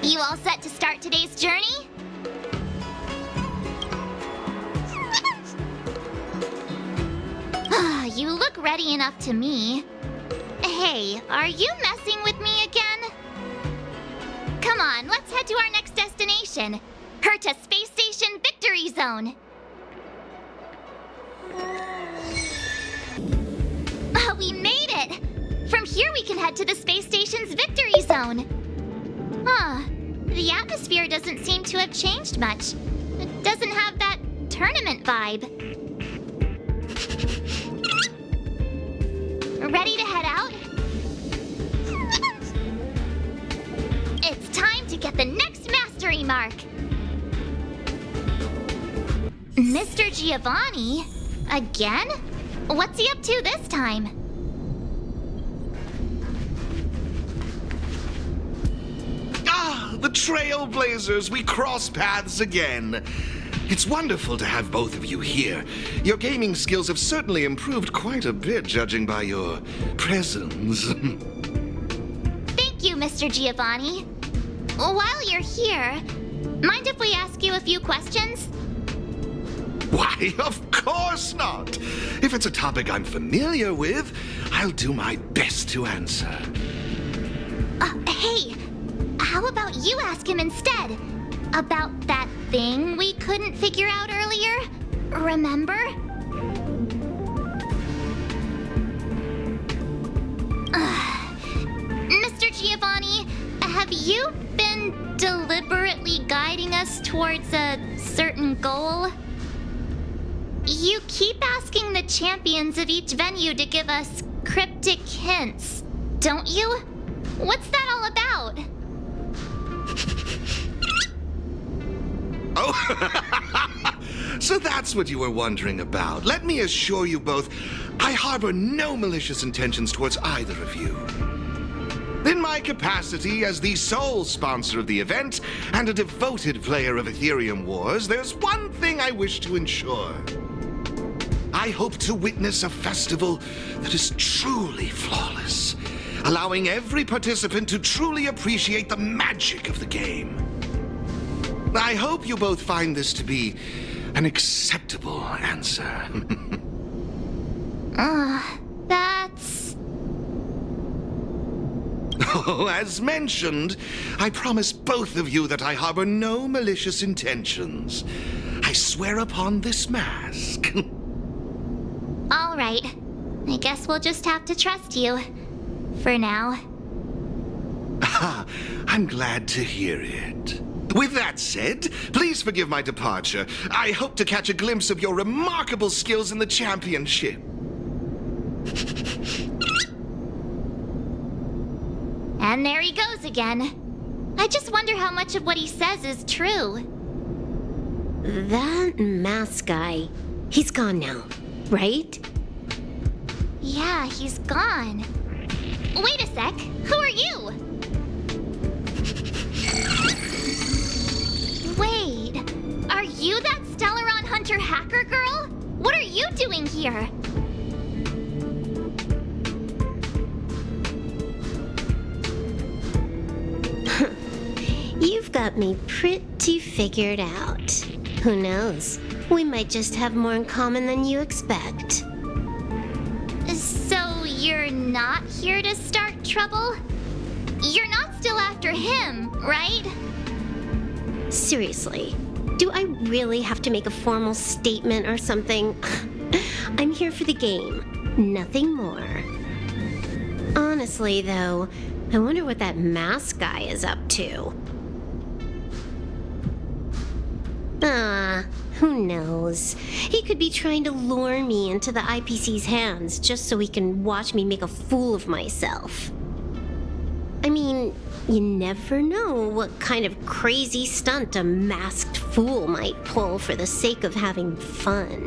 You all set to start today's journey? You look ready enough to me. Hey, are you messing with me again? Come on, let's head to our next destination. Herta Space Station Victory Zone. We made it! From here we can head to the space station's Victory Zone. The atmosphere doesn't seem to have changed much. It doesn't have that tournament vibe. Ready to head out? It's time to get the next mastery mark! Mr. Giovanni? Again? What's he up to this time? The Trailblazers, we cross paths again. It's wonderful to have both of you here. Your gaming skills have certainly improved quite a bit, judging by your presence. Thank you, Mr. Giovanni. While you're here, mind if we ask you a few questions? Why, of course not! If it's a topic I'm familiar with, I'll do my best to answer. Hey, how about you ask him instead? About that thing we couldn't figure out earlier? Remember? Mr. Giovanni, have you been deliberately guiding us towards a certain goal? You keep asking the champions of each venue to give us cryptic hints, don't you? What's that all about? Oh, so that's what you were wondering about. Let me assure you both, I harbor no malicious intentions towards either of you. In my capacity as the sole sponsor of the event and a devoted player of Aetherium Wars, there's one thing I wish to ensure. I hope to witness a festival that is truly flawless, allowing every participant to truly appreciate the magic of the game. I hope you both find this to be an acceptable answer. That's... Oh, as mentioned, I promise both of you that I harbor no malicious intentions. I swear upon this mask. All right. I guess we'll just have to trust you. For now. I'm glad to hear it. With that said, please forgive my departure. I hope to catch a glimpse of your remarkable skills in the championship. And there he goes again. I just wonder how much of what he says is true. That mask guy, he's gone now, right? Yeah, he's gone. Wait a sec. Who are you? Wait, are you that Stellaron Hunter hacker girl? What are you doing here? You've got me pretty figured out. Who knows? We might just have more in common than you expect. So you're not here to start trouble? You're not still after him, right? Seriously, do I really have to make a formal statement or something? I'm here for the game, nothing more. Honestly, though, I wonder what that mask guy is up to. Who knows? He could be trying to lure me into the IPC's hands just so he can watch me make a fool of myself. I mean, you never know what kind of crazy stunt a masked fool might pull for the sake of having fun.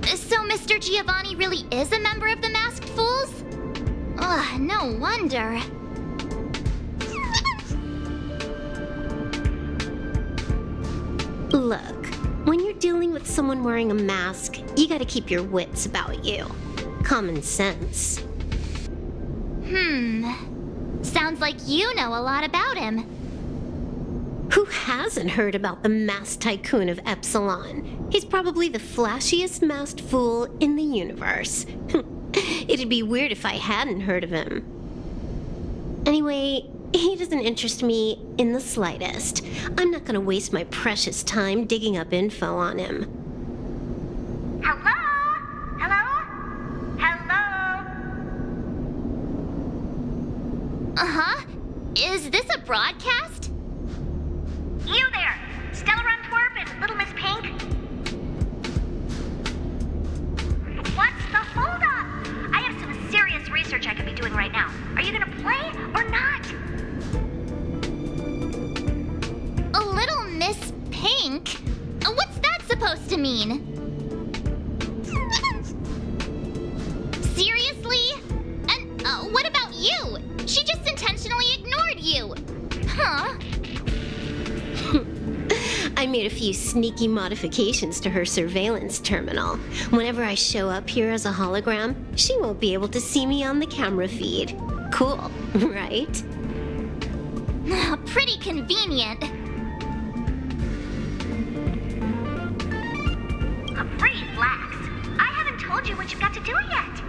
So Mr. Giovanni really is a member of the Masked Fools? Ugh, no wonder. Look, when you're dealing with someone wearing a mask, you gotta keep your wits about you. Common sense. Sounds like you know a lot about him. Who hasn't heard about the masked tycoon of Epsilon? He's probably the flashiest masked fool in the universe. It'd be weird if I hadn't heard of him. Anyway, he doesn't interest me in the slightest. I'm not gonna waste my precious time digging up info on him. Hello? Hello? Hello? Uh-huh. Is this a broadcast? You there! Stellaron Twerp and Little Miss Pink? What's the holdup? I have some serious research I could be doing right now. Are you gonna play or not? A Little Miss Pink? What's that supposed to mean? Seriously? And what about you? She just intentionally ignored you. Huh? I made a few sneaky modifications to her surveillance terminal. Whenever I show up here as a hologram, she won't be able to see me on the camera feed. Cool, right? Pretty convenient. Relax. I haven't told you what you've got to do yet.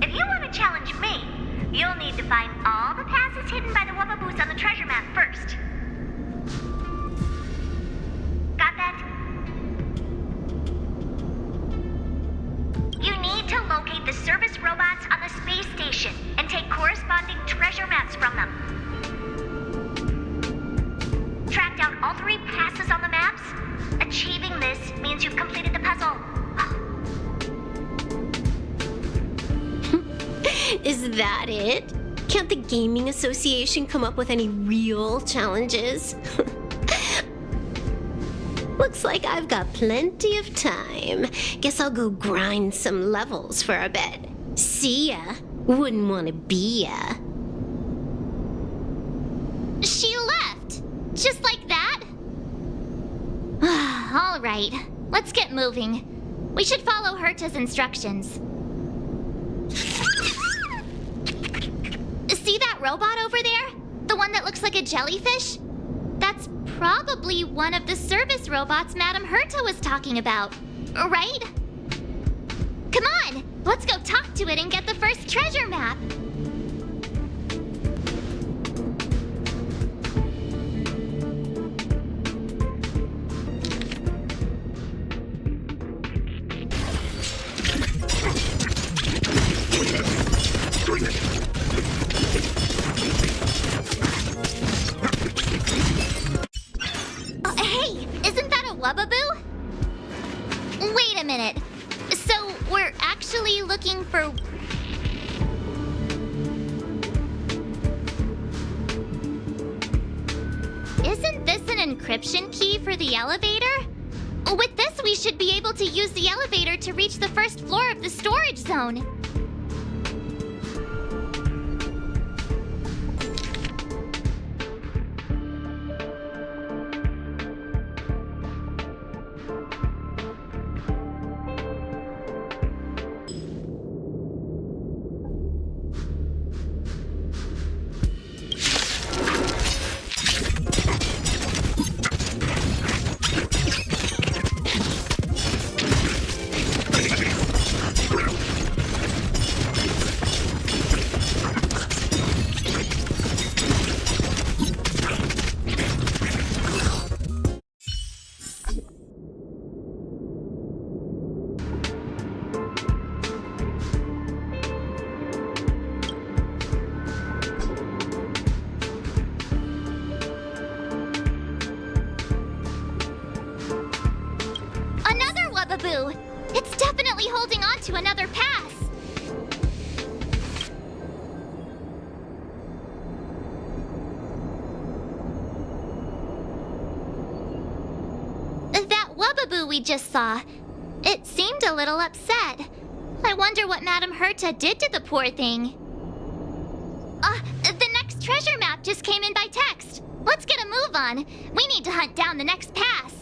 If you want to challenge me, you'll need to find all the passes hidden by the Wubbaboos on the treasure map first. Got that? You need to locate the service robots on the space station and take corresponding treasure maps from them. Track down all 3 passes on the maps. Achieving this means you've completed the puzzle. Is that it? Can't the Gaming Association come up with any real challenges? Looks like I've got plenty of time. Guess I'll go grind some levels for a bit. See ya. Wouldn't want to be ya. She left. Just like that? All right. Let's get moving. We should follow Herta's instructions. See that robot over there? The one that looks like a jellyfish? That's probably one of the service robots Madame Herta was talking about, right? Come on, let's go talk to it and get the first treasure map. Hey, isn't that a Wubbaboo? Wait a minute. So we're actually looking for... Isn't this an encryption key for the elevator? With this, we should be able to use the elevator to reach the first floor of the storage zone. It's definitely holding on to another pass. That Wubbaboo we just saw, it seemed a little upset. I wonder what Madame Herta did to the poor thing. The next treasure map just came in by text. Let's get a move on. We need to hunt down the next pass.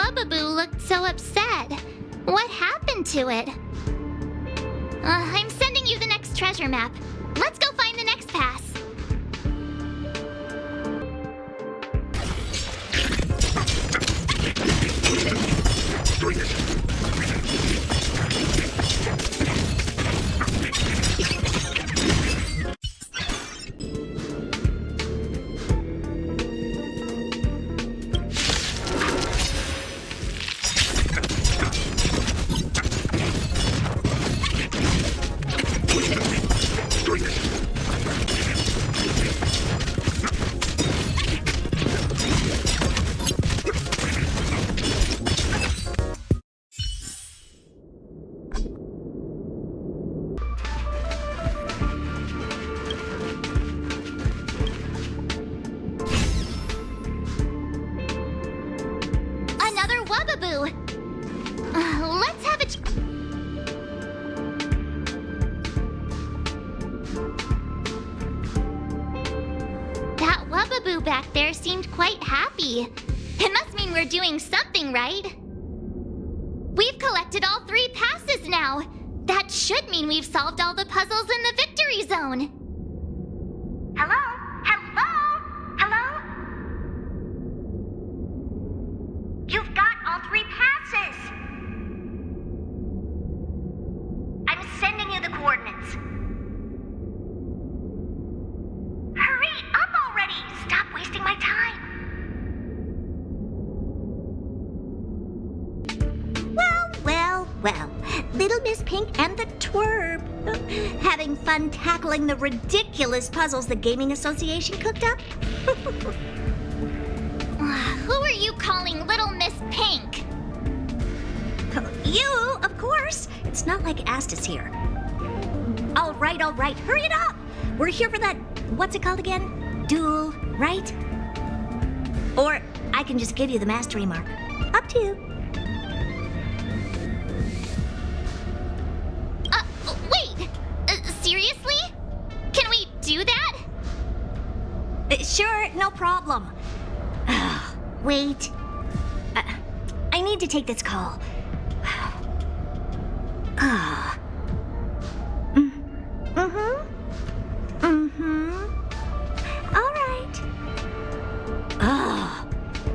Wubbaboo looked so upset. What happened to it? I'm sending you the next treasure map. Let's go find the next pass. Another Wubbaboo! Let's have a... That Wubbaboo back there seemed quite happy. It must mean we're doing something right. We've collected all 3 passes now. That should mean we've solved all the puzzles in the victory zone. Hello? Hello? Hello? You've got all 3 passes. I'm sending you the coordinates. Hurry up already! Stop wasting my time. Well, Little Miss Pink and the Twerp. Having fun tackling the ridiculous puzzles the Gaming Association cooked up? Who are you calling Little Miss Pink? You, of course. It's not like Astus here. All right. Hurry it up. We're here for that, what's it called again? Duel, right? Or I can just give you the mastery mark. Up to you. Wait! Seriously? Can we do that? Sure, no problem. Wait. I need to take this call. All right.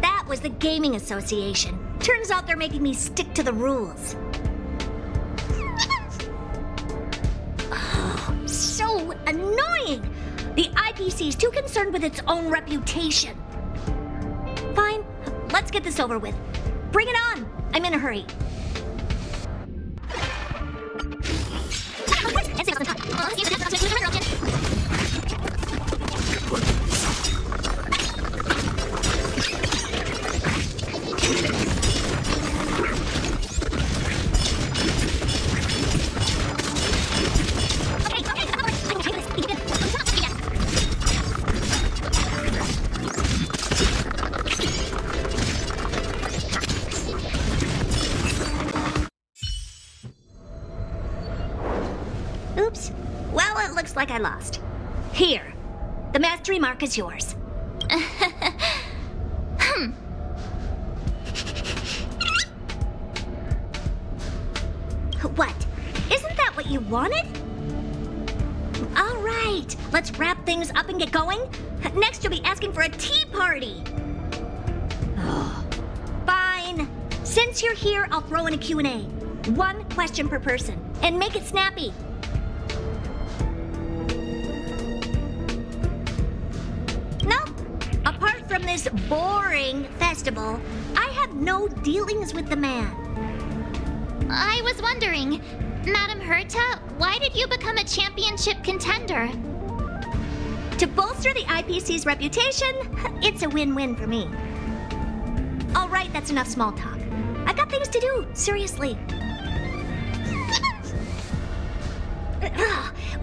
That was the Gaming Association. Turns out they're making me stick to the rules. So annoying! The IPC is too concerned with its own reputation. Fine, let's get this over with. Bring it on! I'm in a hurry. Oops. Well, it looks like I lost. Here. The mastery mark is yours. What? Isn't that what you wanted? All right. Let's wrap things up and get going. Next, you'll be asking for a tea party. Fine. Since you're here, I'll throw in a Q&A. 1 question per person. And make it snappy. Apart from this boring festival, I have no dealings with the man. I was wondering, Madam Herta, why did you become a championship contender? To bolster the IPC's reputation, it's a win-win for me. All right, that's enough small talk. I got things to do, seriously.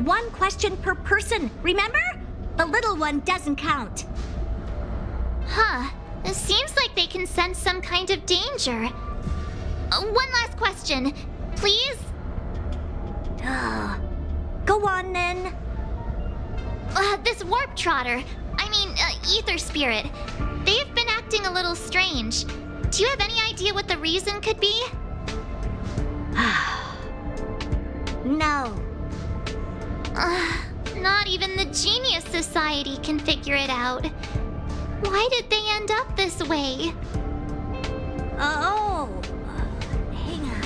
1 question per person, remember? The little one doesn't count. Huh. It seems like they can sense some kind of danger. 1 last question, please? Go on, then. This Warp Trotter, Ether Spirit, they've been acting a little strange. Do you have any idea what the reason could be? No. Not even the Genius Society can figure it out. Why did they end up this way? Oh. Hang on.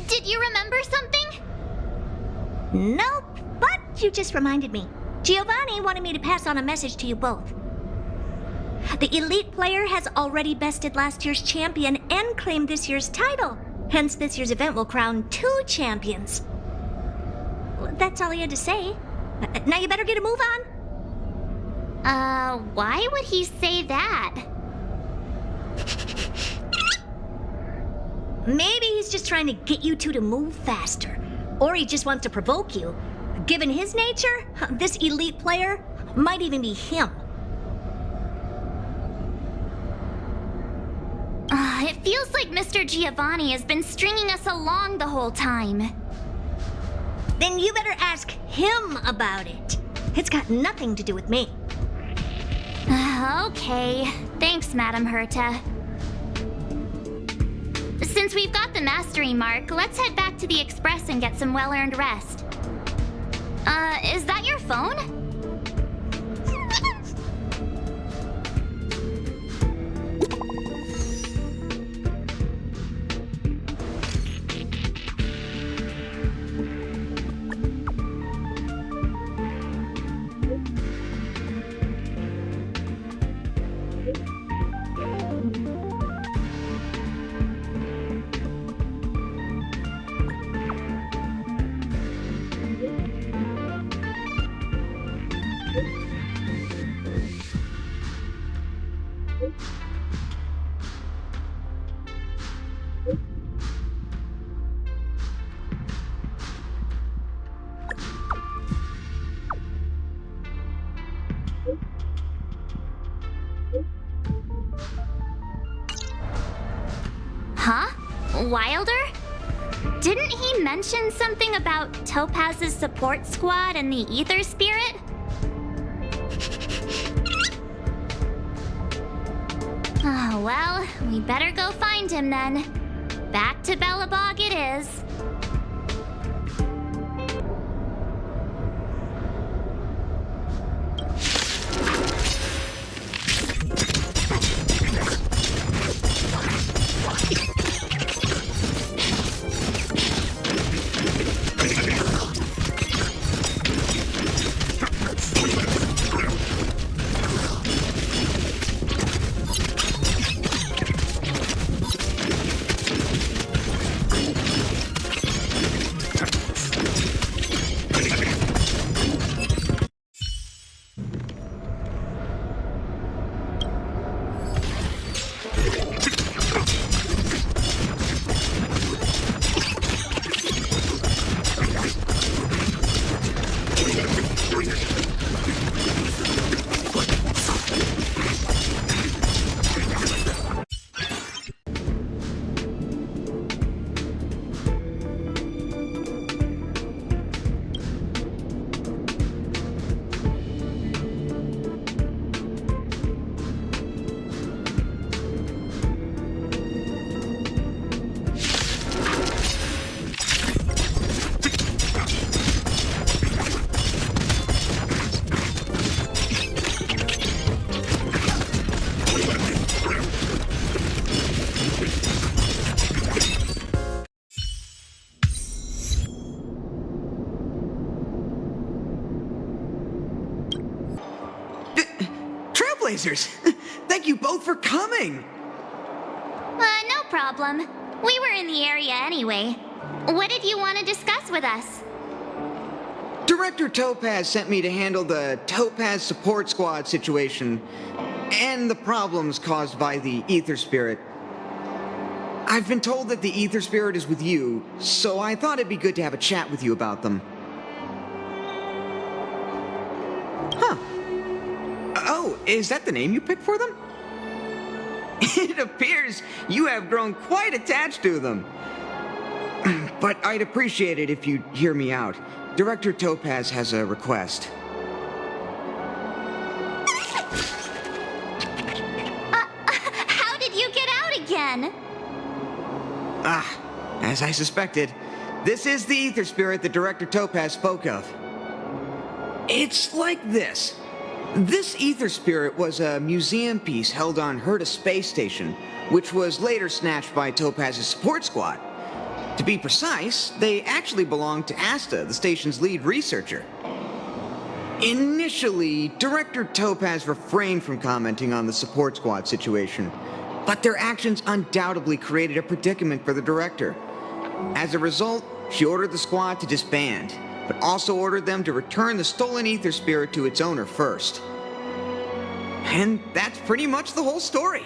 Did you remember something? Nope, but you just reminded me. Giovanni wanted me to pass on a message to you both. The elite player has already bested last year's champion and claimed this year's title. Hence, this year's event will crown 2 champions. That's all he had to say. Now you better get a move on. Why would he say that? Maybe he's just trying to get you two to move faster. Or he just wants to provoke you. Given his nature, this elite player might even be him. It feels like Mr. Giovanni has been stringing us along the whole time. Then you better ask him about it. It's got nothing to do with me. Okay. Thanks, Madam Herta. Since we've got the mastery mark, let's head back to the Express and get some well-earned rest. Is that your phone? Huh? Wilder? Didn't he mention something about Topaz's support squad and the Ether Spirit? Oh, well, we better go find him then. Back to Bellabog it is. Thank you both for coming! No problem. We were in the area anyway. What did you want to discuss with us? Director Topaz sent me to handle the Topaz support squad situation and the problems caused by the Ether Spirit. I've been told that the Ether Spirit is with you, so I thought it'd be good to have a chat with you about them. Huh. Oh, is that the name you picked for them? It appears you have grown quite attached to them. But I'd appreciate it if you'd hear me out. Director Topaz has a request. How then. As I suspected, this is the Ether Spirit that Director Topaz spoke of. It's like this. This Ether Spirit was a museum piece held on Herta space station, which was later snatched by Topaz's support squad. To be precise, they actually belonged to Asta, the station's lead researcher. Initially, Director Topaz refrained from commenting on the support squad situation, but their actions undoubtedly created a predicament for the director. As a result, she ordered the squad to disband, but also ordered them to return the stolen Ether Spirit to its owner first. And that's pretty much the whole story.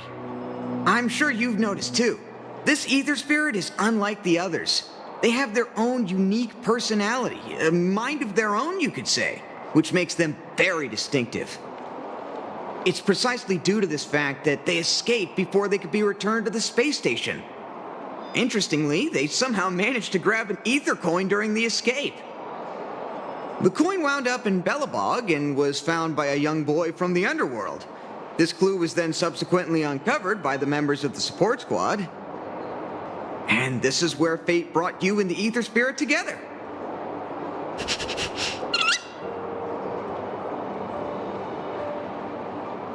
I'm sure you've noticed too. This Ether Spirit is unlike the others. They have their own unique personality, a mind of their own, you could say, which makes them very distinctive. It's precisely due to this fact that they escaped before they could be returned to the space station. Interestingly, they somehow managed to grab an ether coin during the escape. The coin wound up in Belobog and was found by a young boy from the underworld. This clue was then subsequently uncovered by the members of the support squad. And this is where fate brought you and the Ether Spirit together.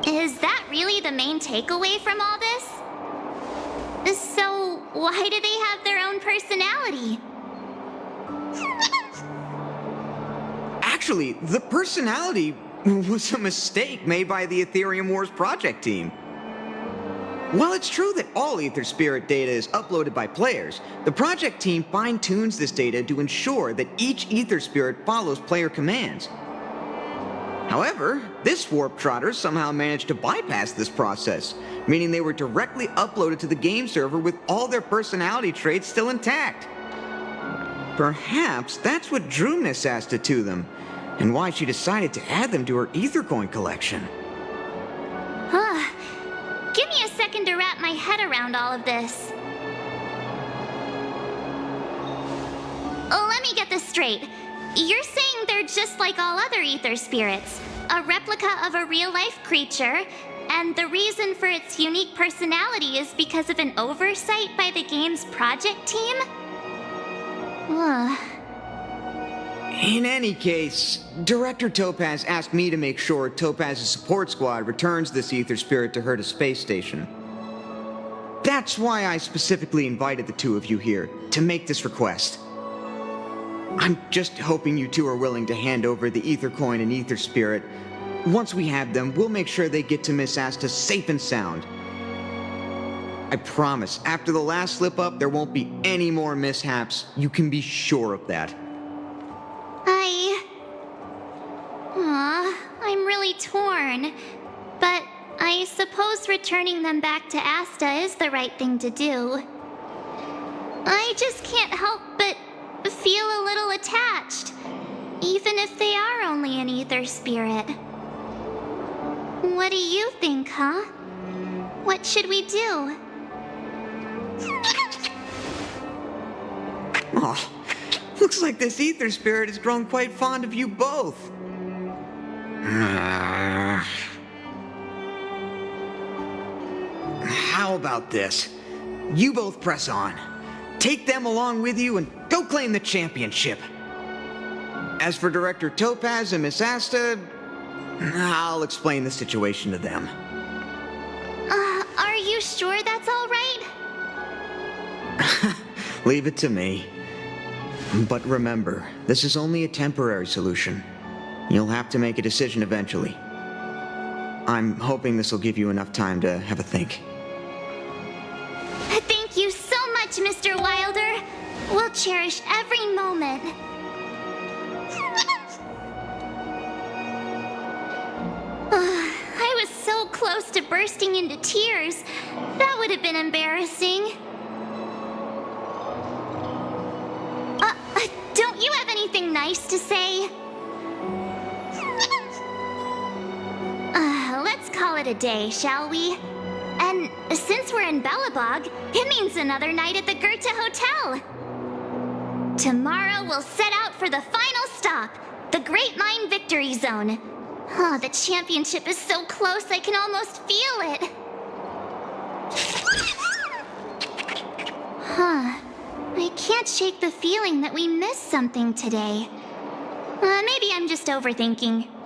Is that really the main takeaway from all this? So, why do they have their own personality? Actually, the personality was a mistake made by the Aetherium Wars project team. While it's true that all Ether Spirit data is uploaded by players, the project team fine-tunes this data to ensure that each Ether Spirit follows player commands. However, this Warp Trotter somehow managed to bypass this process, meaning they were directly uploaded to the game server with all their personality traits still intact. Perhaps that's what drew Miss Asta to them, and why she decided to add them to her Ether Coin collection. Give me a second to wrap my head around all of this. Let me get this straight. You're saying they're just like all other Ether Spirits, a replica of a real-life creature, and the reason for its unique personality is because of an oversight by the game's project team? In any case, Director Topaz asked me to make sure Topaz's support squad returns this Ether Spirit to Herta space station. That's why I specifically invited the two of you here, to make this request. I'm just hoping you two are willing to hand over the Ether Coin and Ether Spirit. Once we have them, we'll make sure they get to Miss Asta safe and sound. I promise, after the last slip-up, there won't be any more mishaps. You can be sure of that. I'm really torn. But I suppose returning them back to Asta is the right thing to do. I just can't help but feel a little attached, even if they are only an Ether Spirit. What do you think, huh? What should we do? Oh, looks like this Ether Spirit has grown quite fond of you both. How about this? You both press on. Take them along with you and go claim the championship. As for Director Topaz and Miss Asta, I'll explain the situation to them. Are you sure that's all right? Leave it to me. But remember, this is only a temporary solution. You'll have to make a decision eventually. I'm hoping this will give you enough time to have a think. Thank you so much, Mr. Wilder. We'll cherish every moment. I was so close to bursting into tears. That would have been embarrassing. Don't you have anything nice to say? Let's call it a day, shall we? And since we're in Belobog, it means another night at the Herta Hotel. Tomorrow we'll set out for the final stop, the Great Mine Victory Zone. Oh, the championship is so close I can almost feel it. Huh. I can't shake the feeling that we missed something today. Maybe I'm just overthinking.